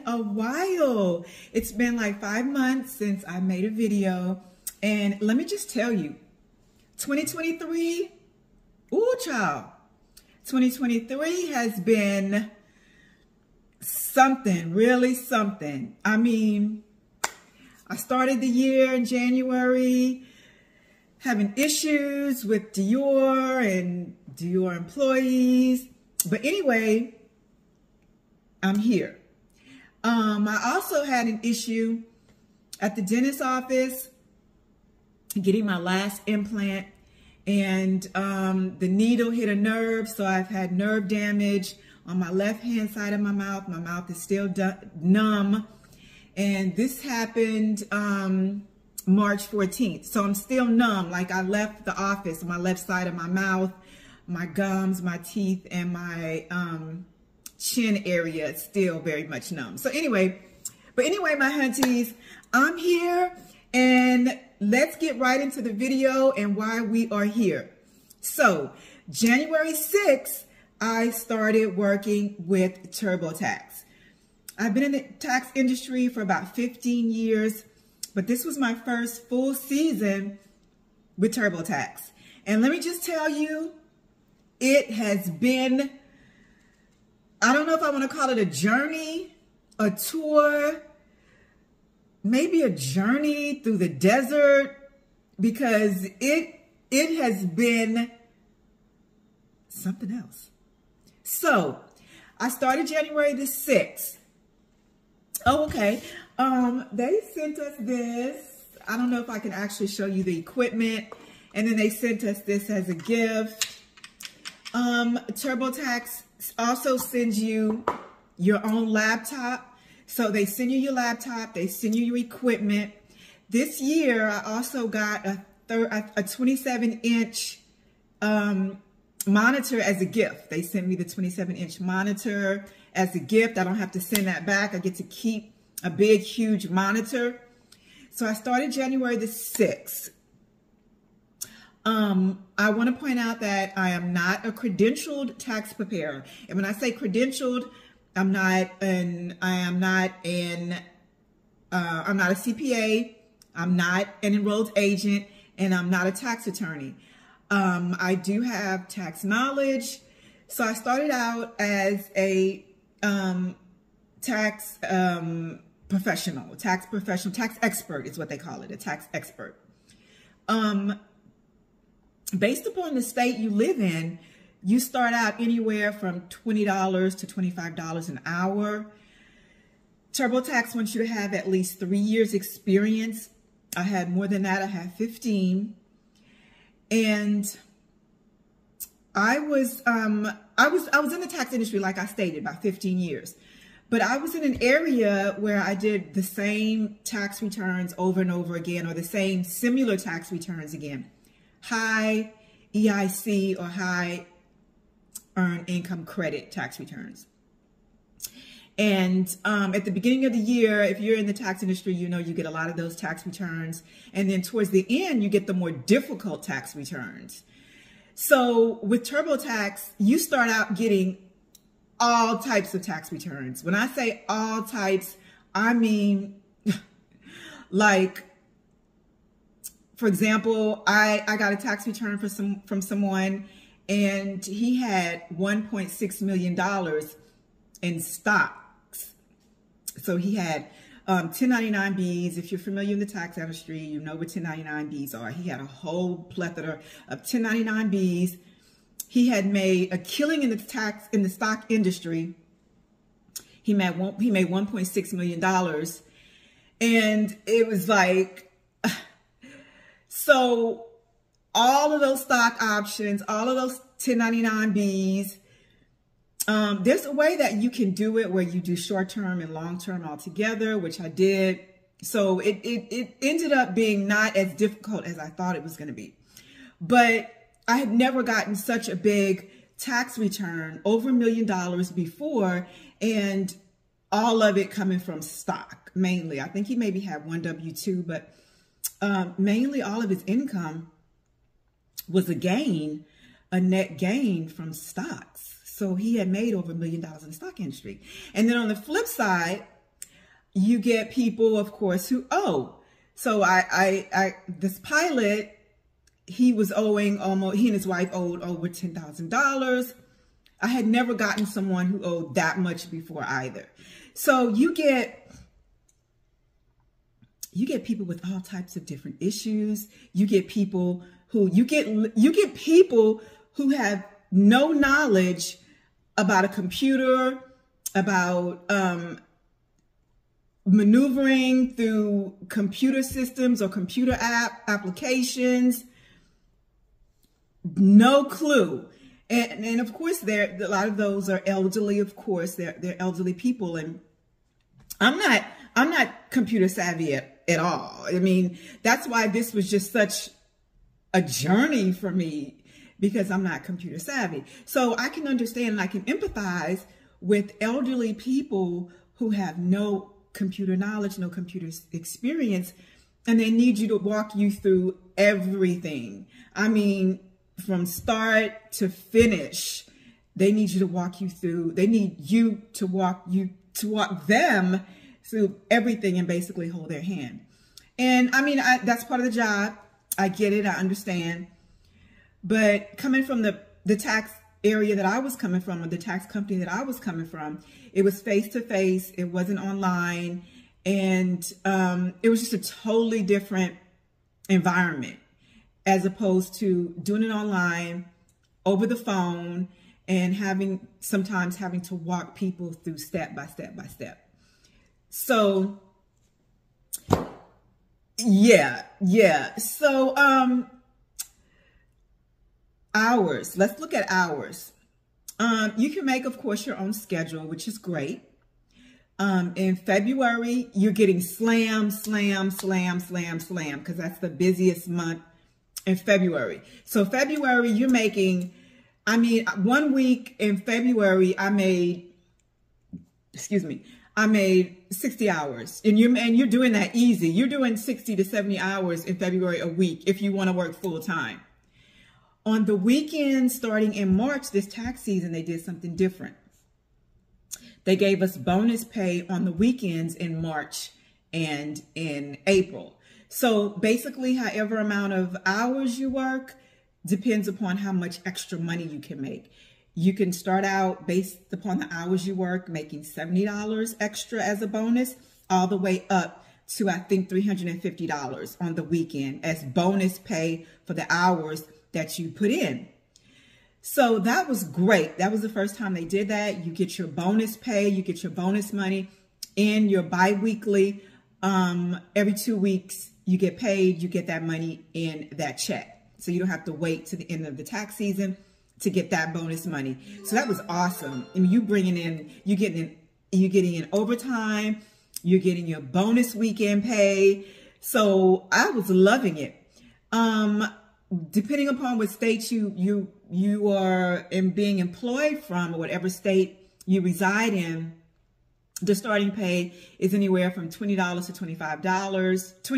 a while. It's been like 5 months since I made a video. And let me just tell you, 2023, ooh, child. 2023 has been something, really something. I mean, I started the year in January having issues with Dior and Dior employees. But anyway, I'm here. I also had an issue at the dentist's office getting my last implant, and the needle hit a nerve, so I've had nerve damage on my left hand side of my mouth. My mouth is still numb, and this happened March 14th. So I'm still numb. Like, I left the office, my left side of my mouth, my gums, my teeth, and my chin area is still very much numb. So anyway, my hunties, I'm here, and let's get right into the video and why we are here. So January 6th, I started working with TurboTax. I've been in the tax industry for about 15 years, but this was my first full season with TurboTax. And let me just tell you, it has been, I don't know if I want to call it a journey, a tour, maybe a journey through the desert, because it has been something else. So I started January the 6th. Oh, okay. They sent us this. I don't know if I can actually show you the equipment. And then they sent us this as a gift. TurboTax also sends you your own laptop. So they send you your laptop, they send you your equipment. This year, I also got a 27-inch monitor as a gift. They sent me the 27-inch monitor as a gift. I don't have to send that back. I get to keep a big, huge monitor. So I started January the 6th. I want to point out that I am not a credentialed tax preparer. And when I say credentialed, I'm not a CPA, I'm not an enrolled agent, and I'm not a tax attorney. I do have tax knowledge. So I started out as a tax professional, tax expert is what they call it, a tax expert. Based upon the state you live in, you start out anywhere from $20 to $25 an hour. TurboTax wants you to have at least 3 years experience. I had more than that. I had 15. And I was in the tax industry, like I stated, about 15 years. But I was in an area where I did the same tax returns over and over again, or the same similar tax returns again. High EIC or high earned income credit tax returns. And at the beginning of the year, if you're in the tax industry, you know you get a lot of those tax returns. And then towards the end, you get the more difficult tax returns. So with TurboTax, you start out getting all types of tax returns. When I say all types, I mean, like, for example, I got a tax return from someone, and he had $1.6 million in stocks. So he had 1099Bs. If you're familiar in the tax industry, you know what 1099Bs are. He had a whole plethora of 1099Bs. He had made a killing in the stock industry. He made $1.6 million, and it was like, so all of those stock options, all of those 1099Bs, there's a way that you can do it where you do short-term and long-term all together, which I did. So it ended up being not as difficult as I thought it was going to be. But I had never gotten such a big tax return, over $1 million before, and all of it coming from stock, mainly. I think he maybe had one W-2, but mainly all of his income was a gain, a net gain from stocks. So he had made over $1 million in the stock industry. And then on the flip side, you get people, of course, who owe. So this pilot, he was owing almost, he and his wife owed over $10,000. I had never gotten someone who owed that much before either. So you get people with all types of different issues. You get people who, you get people who have no knowledge about a computer, about maneuvering through computer systems or computer applications. No clue. And of course, a lot of those are elderly. Of course, they're elderly people, and I'm not computer savvy at all. I mean, that's why this was just such a journey for me, because I'm not computer savvy. So I can understand and I can empathize with elderly people who have no computer knowledge, no computer experience, and they need you to walk you through everything. I mean, from start to finish, they need you to walk you through. They need you to walk them through everything and basically hold their hand. And I mean, that's part of the job. I get it. I understand. But coming from the tax area that I was coming from, or the tax company that I was coming from, it was face-to-face. It wasn't online. And it was just a totally different environment, as opposed to doing it online, over the phone, and sometimes having to walk people through step by step by step. So, yeah. So, hours. Let's look at hours. You can make, of course, your own schedule, which is great. In February, you're getting slam, because that's the busiest month in February. So February, you're making, I mean, 1 week in February, I made 60 hours, and you're doing that easy. You're doing 60 to 70 hours in February a week if you want to work full time. On the weekends, starting in March, this tax season, they did something different. They gave us bonus pay on the weekends in March and in April. So basically, however amount of hours you work depends upon how much extra money you can make. You can start out based upon the hours you work, making $70 extra as a bonus, all the way up to, I think, $350 on the weekend as bonus pay for the hours that you put in. So that was great. That was the first time they did that. You get your bonus pay, you get your bonus money in your bi-weekly. Every 2 weeks, you get paid, you get that money in that check. So you don't have to wait to the end of the tax season to get that bonus money. So that was awesome. I mean, you're getting in overtime, you're getting your bonus weekend pay. So I was loving it. Depending upon what state you are being employed from, or whatever state you reside in, the starting pay is anywhere from $20 to $25, $20 to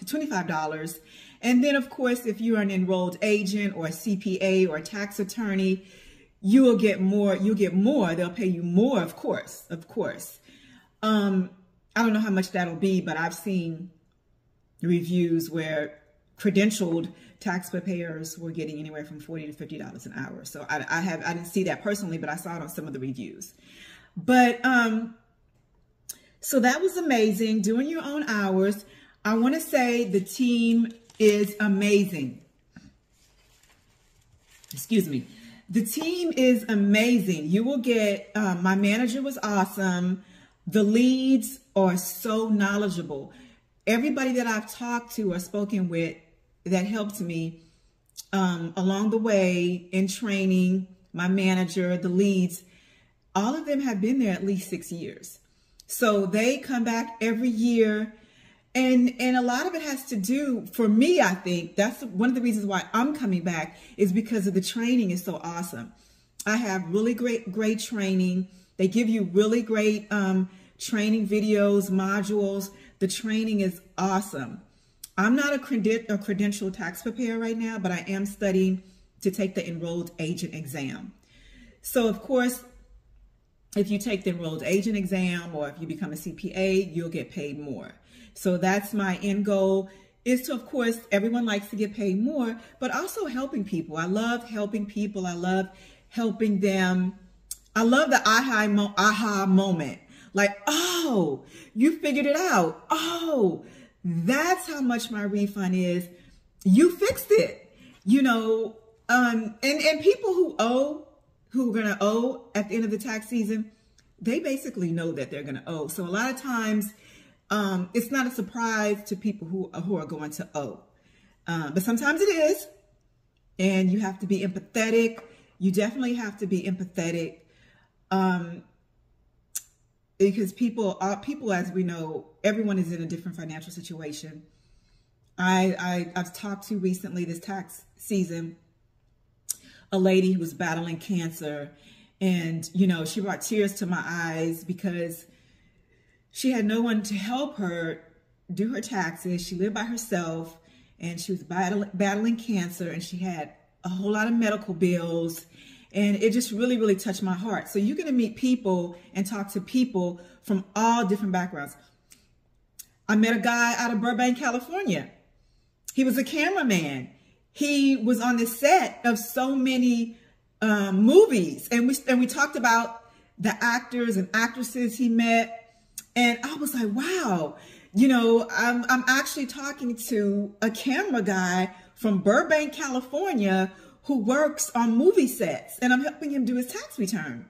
$25. And then, of course, if you're an enrolled agent or a CPA or a tax attorney, you'll get more. You'll get more. They'll pay you more, of course. I don't know how much that'll be, but I've seen reviews where credentialed tax preparers were getting anywhere from $40 to $50 an hour. So I didn't see that personally, but I saw it on some of the reviews. But so that was amazing, doing your own hours. I want to say the team is amazing. Excuse me. The team is amazing. You will get, my manager was awesome. The leads are so knowledgeable. Everybody that I've talked to or spoken with that helped me along the way in training, my manager, the leads, all of them have been there at least 6 years. So they come back every year. And a lot of it has to do, for me, I think, that's one of the reasons why I'm coming back, is because of the training is so awesome. I have really great training. They give you really great training videos, modules. The training is awesome. I'm not a credentialed tax preparer right now, but I am studying to take the enrolled agent exam. So, of course, if you take the enrolled agent exam or if you become a CPA, you'll get paid more. So that's my end goal, is to, of course, everyone likes to get paid more, but also helping people. I love helping people. I love helping them. I love the aha moment. Like, oh, you figured it out. Oh, that's how much my refund is. You fixed it. You know, and people who are going to owe at the end of the tax season, they basically know that they're going to owe. So a lot of times, it's not a surprise to people who are going to owe. But sometimes it is. And you have to be empathetic. You definitely have to be empathetic. Because people, as we know, everyone is in a different financial situation. I've talked to recently this tax season, a lady who was battling cancer, and, you know, she brought tears to my eyes because she had no one to help her do her taxes. She lived by herself, and she was battling cancer, and she had a whole lot of medical bills. And it just really, really touched my heart. So you're going to meet people and talk to people from all different backgrounds. I met a guy out of Burbank, California. He was a cameraman. He was on the set of so many movies. And we talked about the actors and actresses he met. And I was like, wow, you know, I'm actually talking to a camera guy from Burbank, California, who works on movie sets, and I'm helping him do his tax return.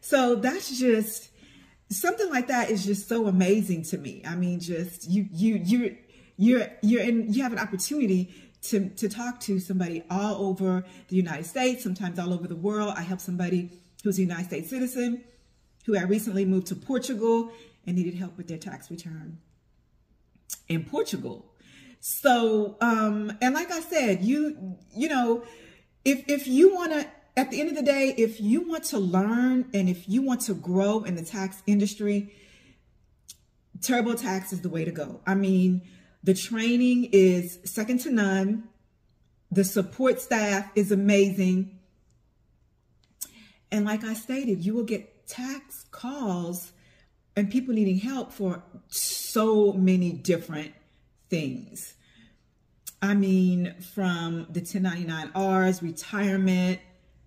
So that's just, something like that is just so amazing to me. I mean, just you have an opportunity to talk to somebody all over the United States, sometimes all over the world. I helped somebody who's a United States citizen who had recently moved to Portugal and needed help with their tax return in Portugal. So, and like I said, you know, if you want to, at the end of the day, if you want to learn and if you want to grow in the tax industry, TurboTax is the way to go. I mean, the training is second to none. The support staff is amazing. And like I stated, you will get tax calls and people needing help for so many different things. I mean, from the 1099-Rs, retirement,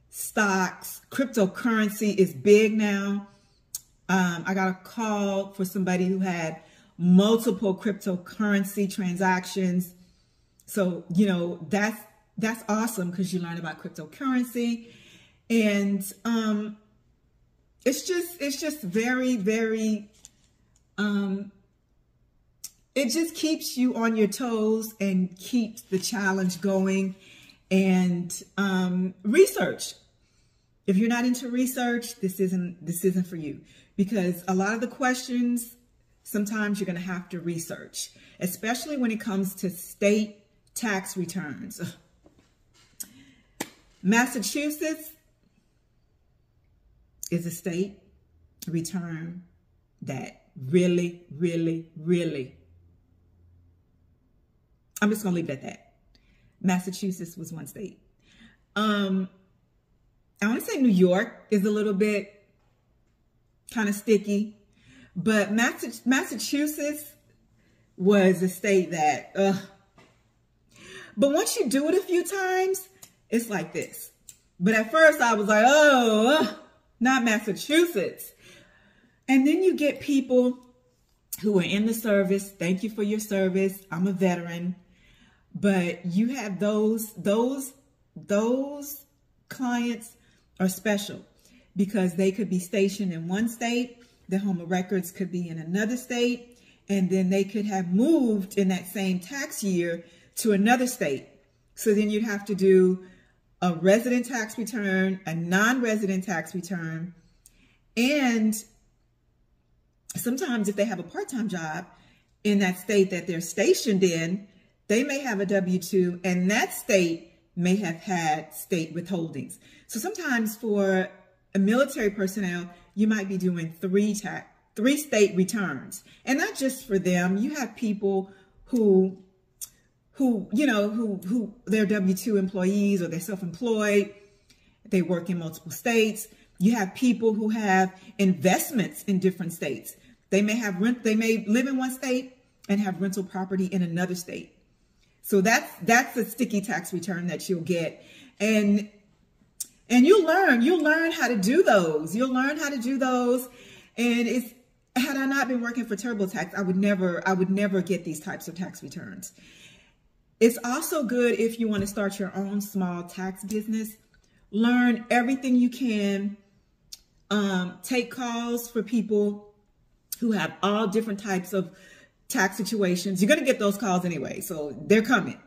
stocks, cryptocurrency is big now. I got a call for somebody who had multiple cryptocurrency transactions. So, you know, that's awesome because you learn about cryptocurrency. And it's just very, very, it just keeps you on your toes and keeps the challenge going. And research. If you're not into research, this isn't for you, because a lot of the questions, sometimes you're going to have to research, especially when it comes to state tax returns. Massachusetts is a state return that really, really, really, I'm just going to leave it at that. Massachusetts was one state. I want to say New York is a little bit kind of sticky, but Massachusetts was a state that, but once you do it a few times, it's like this. But at first I was like, oh, not Massachusetts. And then you get people who are in the service. Thank you for your service. I'm a veteran. But you have those clients are special because they could be stationed in one state. Their home of records could be in another state. And then they could have moved in that same tax year to another state. So then you'd have to do a resident tax return, a non-resident tax return. And sometimes if they have a part-time job in that state that they're stationed in, they may have a W-2 and that state may have had state withholdings. So sometimes for a military personnel, you might be doing three state returns. And not just for them. You have people who they're W-2 employees or they're self-employed. They work in multiple states. You have people who have investments in different states. They may live in one state and have rental property in another state. So that's a sticky tax return that you'll get. And you'll learn how to do those. You'll learn how to do those. And had I not been working for TurboTax, I would never get these types of tax returns. It's also good if you want to start your own small tax business. Learn everything you can. Take calls for people who have all different types of tax situations. You're going to get those calls anyway, so they're coming.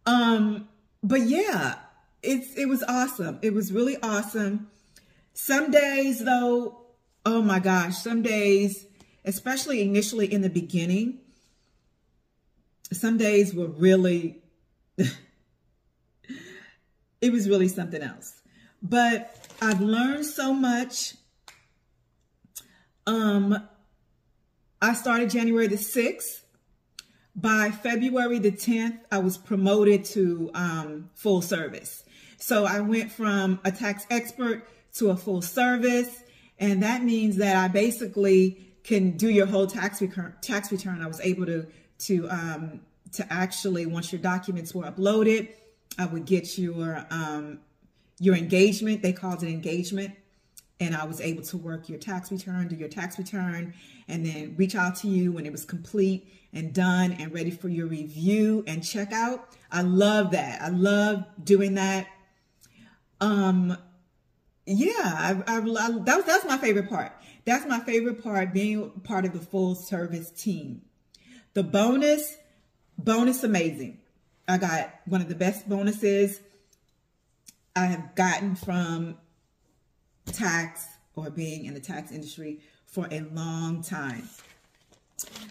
But yeah, it was awesome. It was really awesome. Some days though, oh my gosh, some days, especially initially in the beginning, some days were really, it was really something else. But I've learned so much. I started January the 6th. By February the 10th, I was promoted to full service. So I went from a tax expert to a full service. And that means that I basically can do your whole tax return. I was able to actually, once your documents were uploaded, I would get your engagement. They called it engagement. And I was able to work your tax return, do your tax return, and then reach out to you when it was complete and done and ready for your review and checkout. I love that. I love doing that. Yeah, that's my favorite part. That's my favorite part, being part of the full service team. The bonus amazing. I got one of the best bonuses I have gotten from tax or being in the tax industry for a long time.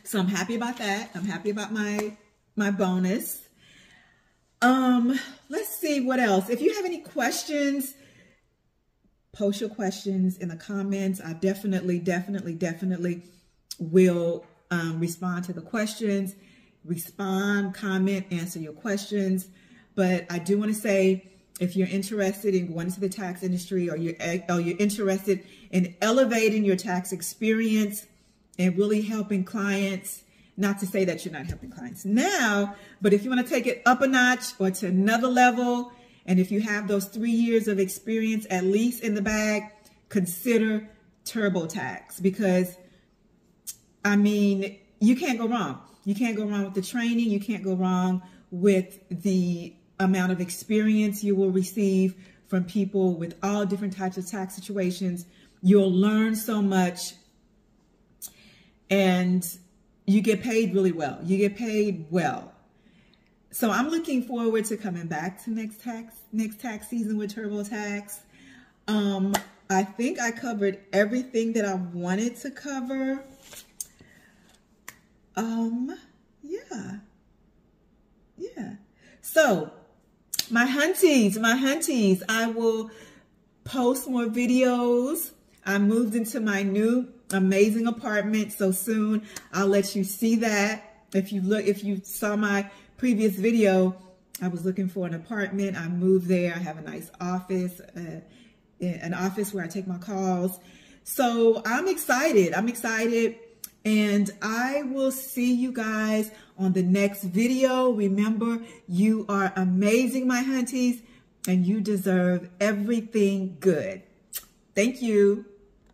So I'm happy about that. I'm happy about my bonus. Let's see what else. If you have any questions, post your questions in the comments. I definitely will respond to the questions, comment, answer your questions. But I do want to say, if you're interested in going into the tax industry, or you're interested in elevating your tax experience and really helping clients, not to say that you're not helping clients now, but if you want to take it up a notch or to another level, and if you have those 3 years of experience at least in the bag, consider TurboTax, because I mean, you can't go wrong. You can't go wrong with the training. You can't go wrong with the amount of experience you will receive from people with all different types of tax situations. You'll learn so much, and you get paid really well. You get paid well. So I'm looking forward to coming back to next tax season with TurboTax. I think I covered everything that I wanted to cover. Yeah. So my hunties, I will post more videos. I moved into my new amazing apartment, so soon I'll let you see that. If you saw my previous video, I was looking for an apartment. I moved there. I have a nice office, an office where I take my calls. So I'm excited. And I will see you guys on the next video. Remember, you are amazing, my hunties, and you deserve everything good. Thank you.